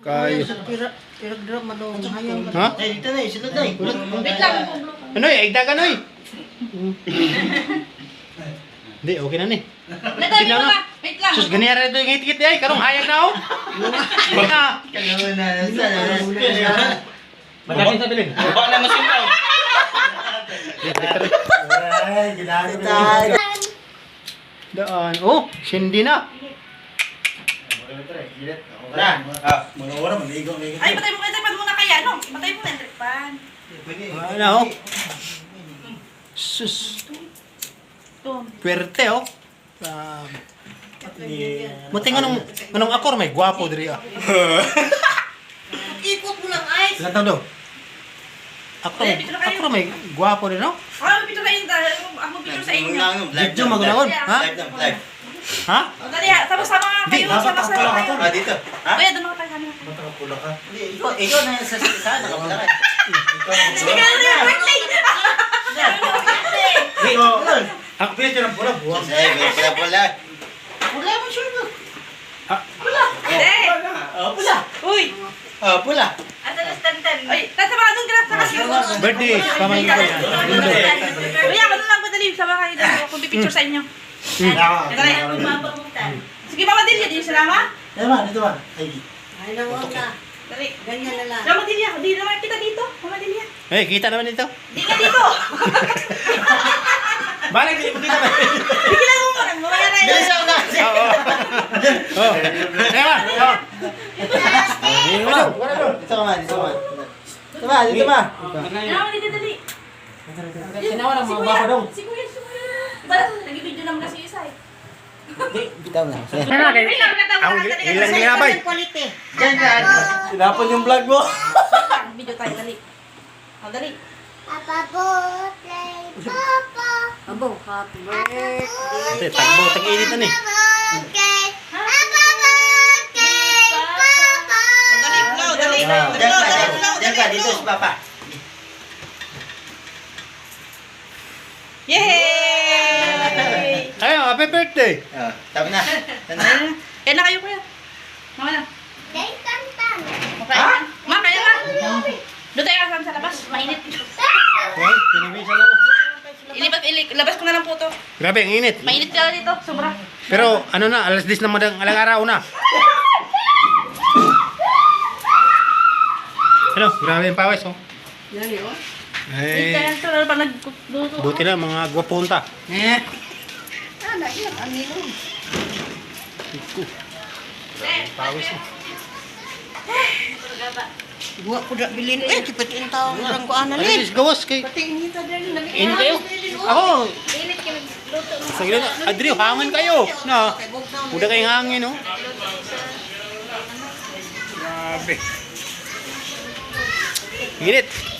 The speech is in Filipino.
Kayo. Pirag-drop madong hayang. Ha? Eh, dito na eh, sunod na eh. Wait lang, mag-vlog. Ano eh, igdagan oy. Hindi, okay na ni. Natay mo ba? Wait lang. Sus, ganyan rin ito yung ngit-ngit ay. Karong hayag na oh. Baka. Kailangan na sa Magkakit sa bilin. baka na masimpaw. Ay, ginagawa na. Daan. Oh, sindi na. Wala. Mga oras, maligaw. Ay, patay mo muna kaya, no? Patay mo na, tripan. Ano oh. Sus. Ito. Pwerte oh. Buti nganong akor may gwapo diri ah. Ikot mo lang, ay. Ilan taon daw? Akor may gwapo din no? Ah, picture sa inyo. Ako picture sa inyo. Video magunahon. Ha? Live. Ha? O, dali, sama-sama nga kayo. Sama-sama kayo. Ah, dito. Ha? Kuya, doon ako tayo kanina. Pula ka. Ikaw na sa saan. Nakapula ka. Sige ka na yung birthday. Ako pwede ng pula. Buwag. Sige, pula. Wala mo sure mo. Ha? Wala. Hindi. Pula. Uy. Pula. At alas tantan. Ay, kasama ka doon ka sa kasi. Birthday, pamangkin ko yan. Kuya, ano lang madali. Sama kayo doon. Kung pipicture sa inyo. Dali. Sige, Mama Delia, di salama? Dito ba? Ay, nawag na. Dali. Ganyan na lang. Mama Delia, di naman kita dito. Mama Delia. Eh, kita naman dito. Di ka dito. Balik dito kita ba? Bigyan mo mo. Mamaya na yun. Oo. Oh. Ewa. Oh. Dito ka ma. Dito ba? Mama, dito, dali. Sinawa ng mga bako daw. Si Kuya. Ba, nag-video naman kasi isa eh. Bitaw na. Ano kay? Ang ilang ginabay. Quality. Diyan ka. Sinapon yung vlog mo. Video tayo, dali. O, dali. Papa birthday, Papa. Abo, happy birthday. Tagbo, tag-init na ni. Birthday, Papa birthday, Papa. O, dali, flow, dali. Diyan ka. Dito si Papa. Yay! Ayun, happy birthday. Tabi na. Kaya na kayo, Kuya. Mama na. Day tantan. Okay. Ma, kaya na. Doon tayo kasama sa labas. Mainit. Okay, pinibisa na ako. Labas ko na lang po to. Grabe, ang init. Mainit ka dito. Sobra. Pero ano na, alas 10 na madang alang araw na. Ano, grabe yung pawis oh. Yan yun. Wait, kaya Eh, ito na pa nagluto. buti na mga gwapunta. Ano, yan, ang nilong. Pawis oh. Buwa ko da bilin. Eh, kipatin tao. Orang ko Ano analin. is gawas kay Pati ngita dali. in kayo? Ako, Mainit ka nagluto. sa gila na, Adrio, hangin kayo. Na, muda kayong hangin oh. Grabe. Init.